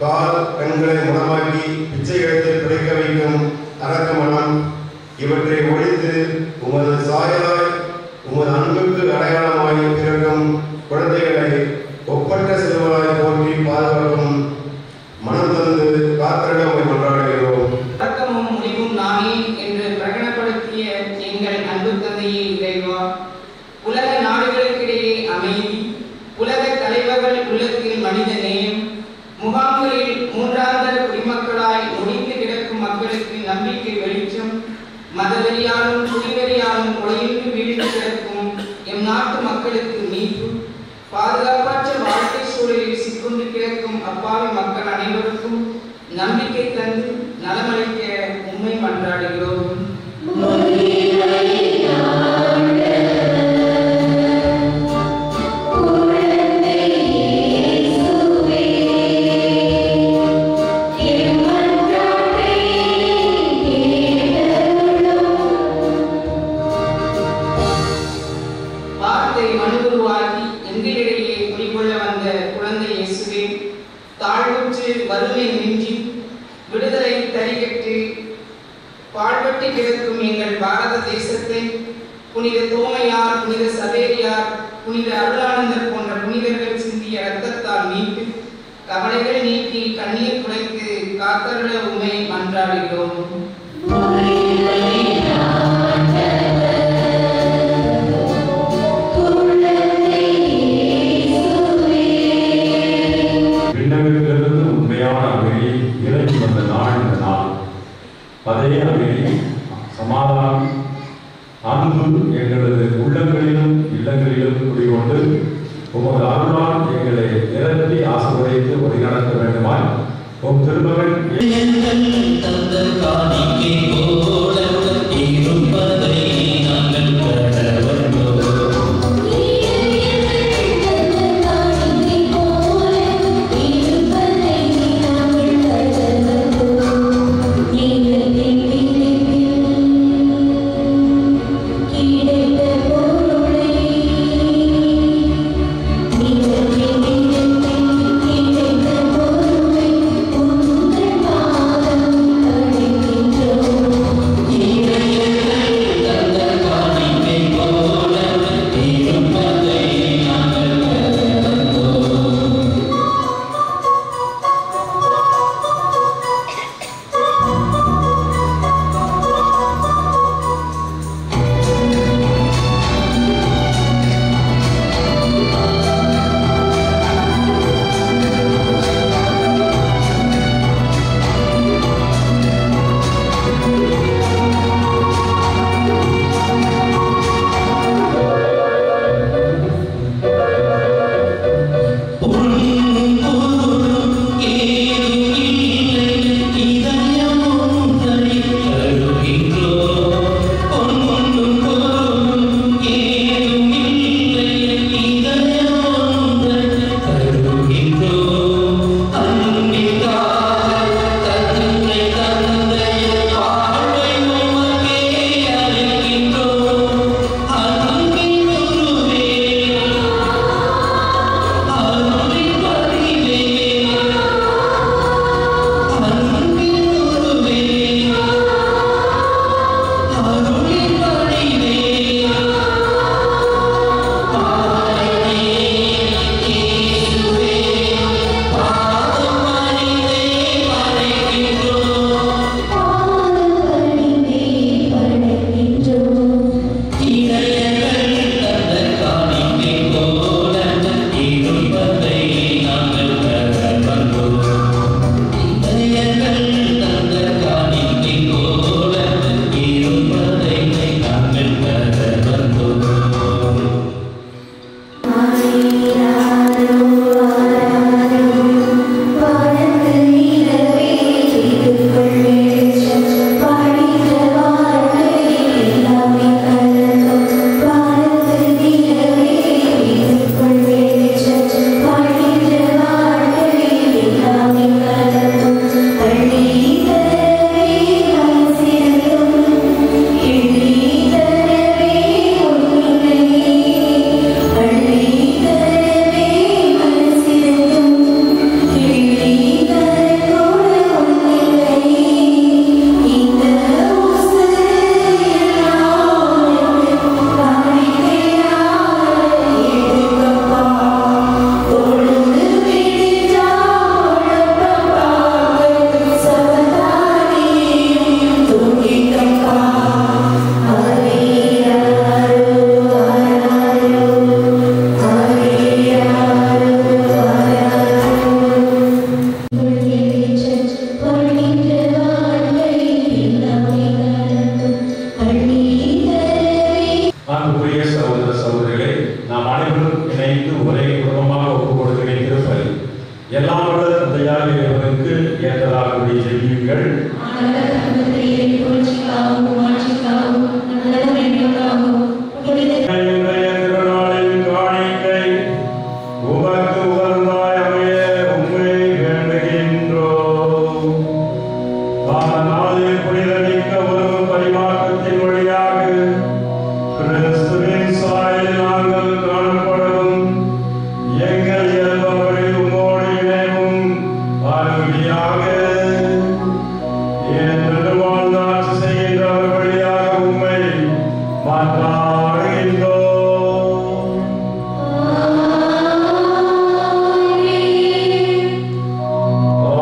கால் கண்களை முடமாக்கி பிச்சை எடுத்து பிழைக்க வைக்கும் அரக்க மனம் இவற்றை ஒழித்து உமது சாயலாய் உமது அன்புக்கு அடையாளமாய் பிறக்கும் குழந்தைகளை ஒப்பற்ற செல்வராய் போற்றி பாதுகாக்கும் மனம் தந்து காத்திடம் கொண்டாடுகிறோம். தொடக்கமும் முடிவும் நானே என்று பிரகடனப்படுத்திய எங்கள் அன்பு தந்தையே இறைவா, உலக நாடுகளுக்கிடையே அமைதி, உலக தலைவர்கள் உள்ளத்தில் மனித நேயம், முகாம்களில் மூன்றாந்தர குடிமக்களாய் முடிந்து கிடக்கும் மக்களுக்கு நம்பிக்கை வெளிச்சம், மதவெறியாலும் குடிவெறியாலும் கொலையின்றி வீழ்ந்து கிடக்கும் எம் நாட்டு மக்களுக்கு மீட்பு, பாதுகாப்பற்ற வாழ்க்கை சூழலில் சிக்குண்டு கிடக்கும் அப்பாவி மக்கள் அனைவருக்கும் நம்பிக்கை தந்து நலமளிக்க உண்மை மன்றாடுகிறோம். வார்த்தை மனுவுருவாகி எங்களிடையே குடிகொள்ள வந்த குழந்தை இயேசுவே, தாழ்வுற்று வறுமை மிஞ்சி விடுதலை தரிகட்டு பாழ்பட்டு கிடக்கும் எங்கள் பாரத தேசத்தை புனித தோமையார், புனித சவேரியார், புனித அருளானந்தர் போன்ற புனிதர்கள் சிந்திய இரத்தத்தால் மீட்டு கவலைகள் நீக்கி கண்ணீர் குலைத்து காத்தருள உண்மை மன்றாடுகிறோம். அதே அமைதி, சமாதானம், அன்பு எங்களது உள்ளங்களிலும் இல்லங்களிலும் குடிகொண்டு உமது அருளால் எங்களை நிரப்பி ஆசீர்வதித்து வழிநடத்த வேண்டுமாய் உம் திருமகன் Thank you. ஏற்றதாகும்படி செய்யுங்கள். திருநாளின் காணிக்கை உமக்கு உகந்ததாய் அமைய உம்மை வேண்டுகின்றோம். நாளில் புனிதமிக்க உறவு பரிமாற்றத்தின் வழியாக கிறிஸ்துவின் சாயலில் நாங்கள் காணப்படவும் எங்கள் இயல்பவரில் உம்மோடு இணைவும் அருளியாக என்று வாழ்நாட்சி செய்கின்றவர் வழியாக உம்மை மன்றாடுகின்றோம்.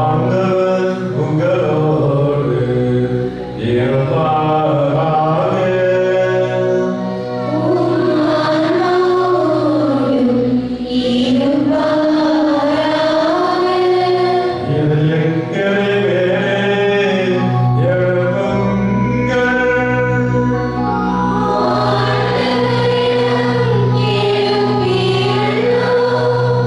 ஆண்டவர் உங்களோடு இருப்பாராக. இது எங்களை மேலே எழுப்புங்கள்.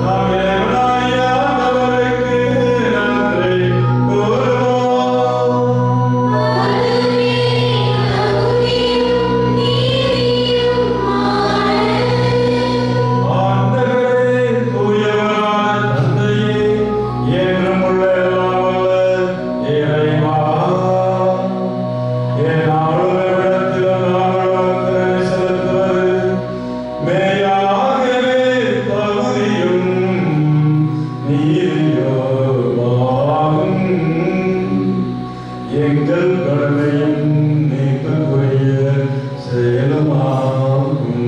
நாம் இறைவனாகிய ஆண்டவருக்கு நன்றி கூறுவோம். ஆண்டவரே, தூயவரான தந்தையே, என்றுமுள்ள எல்லாம் வல்ல இறைவா, எந்நாளும் எவ்விடத்திலும் நாங்கள் உமக்கு நன்றி செலுத்துவது மெய்யாகவே தகுதியும் நீதியுமாகும். எங்கள் கடமையும் நீக்குரிய செயலுமாகும்.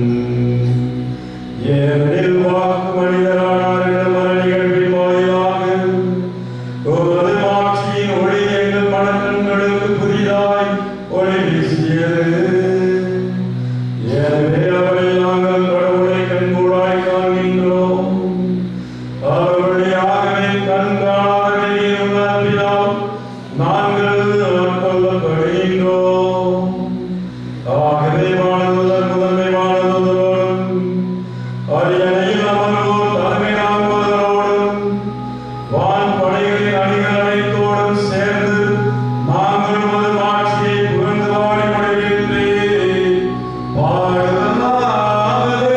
ஏனெனில் வாக்கு மனிதரானார் என்ற மரணிகளின் வாயிலாக உமது மாட்சியின் ஒளி எங்கள் மனக்கண்களுக்கு புதிதாய் ஒளி வீசியது. எனவே அவரை நாங்கள் கடவுளை கண்கூடாய் காண்கின்றோம். அவர் வழியாகவே கண்காணாத வெளியில் உள்ள அன்பினால் நாங்கள் ஆட்கொள்ளப்படுகின்றோம். ஆகவே வானதூதர் முதன்மை வானதூதரோடும் அரியணையில் அமர்வோர் தலைமை தாங்குவதரோடும் வான்படைகளின் அணிகள் அனைத்தோடும் சேர்ந்து நாங்கள் உமது மாட்சியை புகழ்ந்து பாடி முடிவின்றி பாடுவதாவது.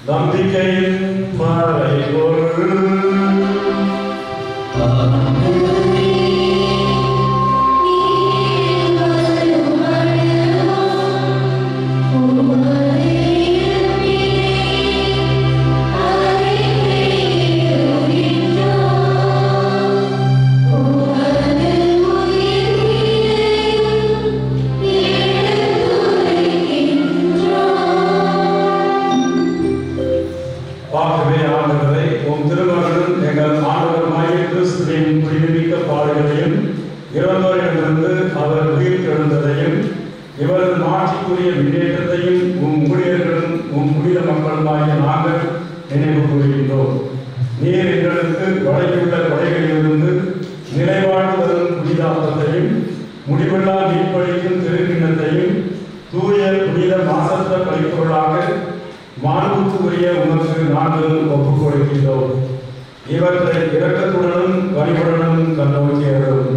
நம்பிக்கையின் மறைபொருள். மக்களுமாகிய நாங்கள் நினைவு கூறுகின்றோம். நீர் எங்களுக்கு வழங்கியுள்ள கொடைகளிலிருந்து நிறைவாழ்வு தரும் புனிதாபத்தையும் முடிவில்லா மீட்பளிக்கும் திருக்கிண்ணத்தையும் தூய புனித மாசற்ற பரிபொருளாக மாண்புக்கு உரிய உமக்கு நாங்கள் ஒப்புக் கொடுக்கின்றோம். இவற்றை இரக்கத்துடனும் வழிபடனும் கண்ணோக்கி அருளும்.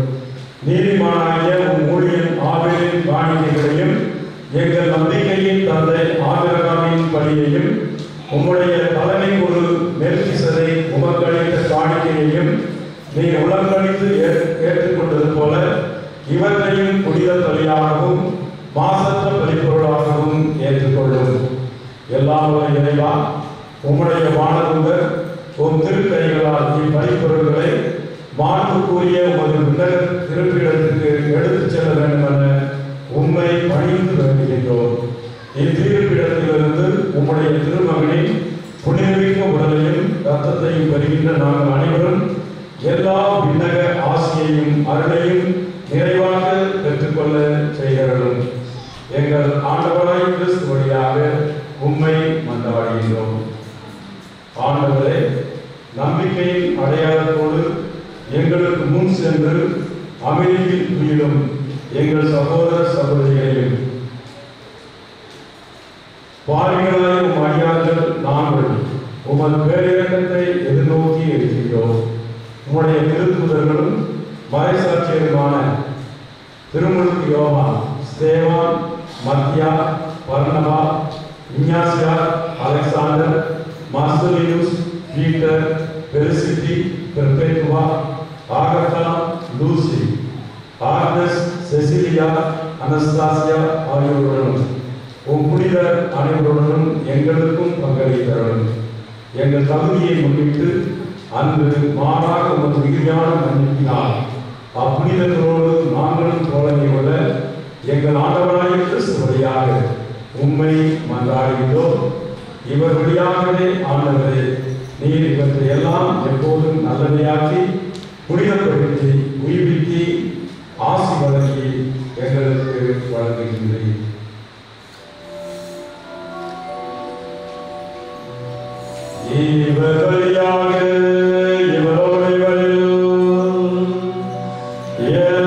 நீதிமானாகிய உம் ஊழியன் ஆபேலின் காணிக்கைகளையும் எங்கள் நம்பிக்கையின் தந்தை ஆபிரகாமின் பலியையும் உம்முடைய தலைமை ஒரு மெல்கிசதை உமக்களித்த காணிக்கையையும் நீர் உலகழித்து ஏற்றுக்கொண்டது போல இவற்றையும் புனித பலியாகவும் மாசற்ற பலிப்பொருளாகவும் ஏற்றுக்கொள்ளும். எல்லாம் ஒரு இறைவா, உம்முடைய வானதூதர் உம் திருக்கைகளால் இப்பலிப்பொருள்களை மாண்புக்குரிய உமது விண்ணக திருப்பிடத்திற்கு எடுத்துச் செல்ல வேண்டும் என உம்மை பணிந்து வேண்டுகின்றோம். இத்திருப்பிடத்திலிருந்து உம்முடைய திருமகனின் புனிதமிக்க உடலையும் இரத்தத்தையும் பெறுகின்ற நாங்கள் அனைவரும் எல்லா விண்ணக ஆசியையும் அருளையும் நிறைவாக பெற்றுக்கொள்ள செய்கிறோம். எங்கள் ஆண்டவராய் கிறிஸ்து வழியாக உம்மை மன்றாடுகின்றோம். ஆண்டவரே, நம்பிக்கையின் அடையாளத்தோடு எங்களுக்கு முன் சென்று அமைதியில் உயிரும் எங்கள் சகோதர சகோதரிகளையும் பாவிகளாய் உம் அடியார்கள் நாங்கள் உமது பேரிரக்கத்தை எதிர்நோக்கி இருக்கின்றோம். உம்முடைய திருத்தூதர்களும் மறைசாட்சியருமான திருமுழுக்கு யோவான், ஸ்தேவான், மத்தியா, பர்னபா, இஞ்ஞாசியா, அலெக்சாண்டர், மார்செலியுஸ், பீட்டர், பெருசிட்டி, பெர்பேத்துவா, ஆகத்தா, லூசி, ஆர்னஸ், செசிலியா, அனஸ்தாசியா ஆகியோருடனும் உம் புனிதர் அனைவருடனும் எங்களுக்கும் பங்களித்தருளும். எங்கள் தகுதியை முன்னிட்டு அன்று மாறாக உமது மிகுதியான மன்னிப்பினால் அப்புனிதர்களோடு நாங்களும் தோழமை கொள்ள எங்கள் ஆண்டவராகிய கிறிஸ்து வழியாக உம்மை மன்றாடுகின்றோம். இவர் வழியாகவே ஆண்டவரே, நீர் இவற்றை எல்லாம் எப்போதும் நல்லதையாக்கி புனிதப்படுத்தி உயிர்ப்பித்து ஆசி வழங்கி எங்களுக்கு வழங்குகின்றேன். இவர் வழியாக இவரோடு Yeah.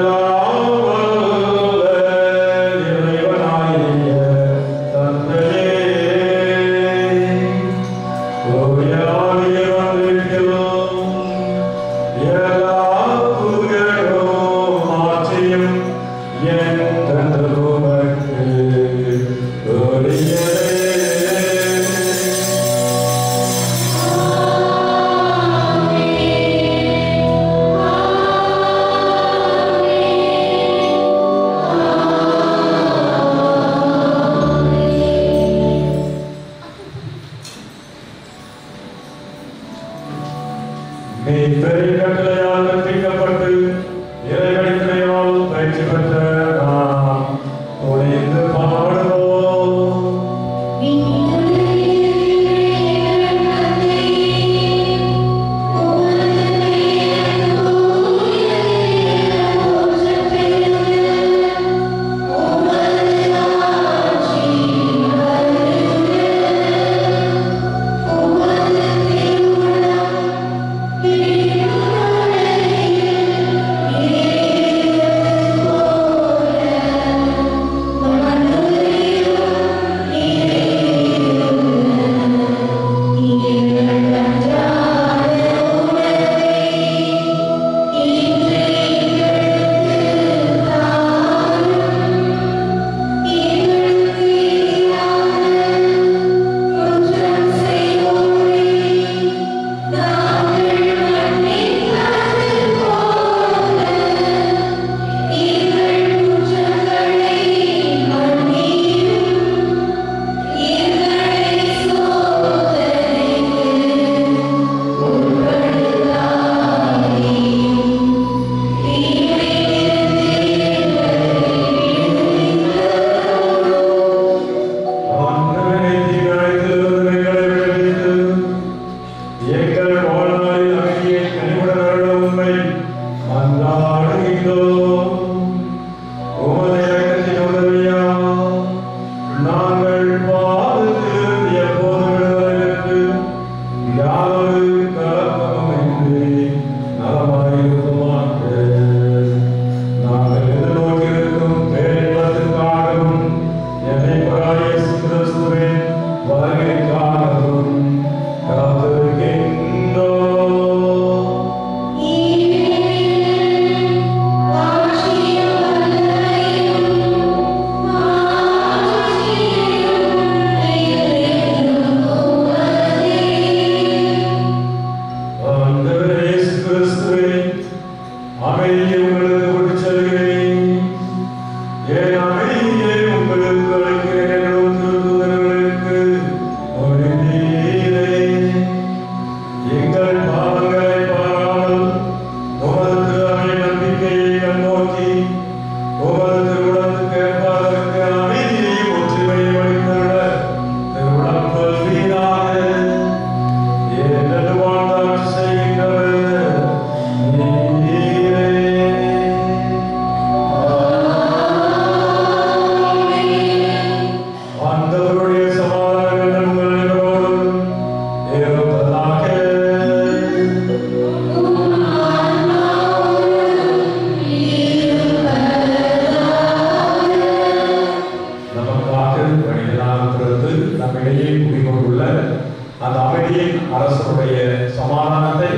அந்த அமைதியின் அரசனுடைய சமாதானத்தை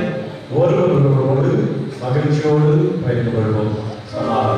ஒருவரோடு மகிழ்ச்சியோடு பகிர்ந்து கொள்வோம். சமாதானம்.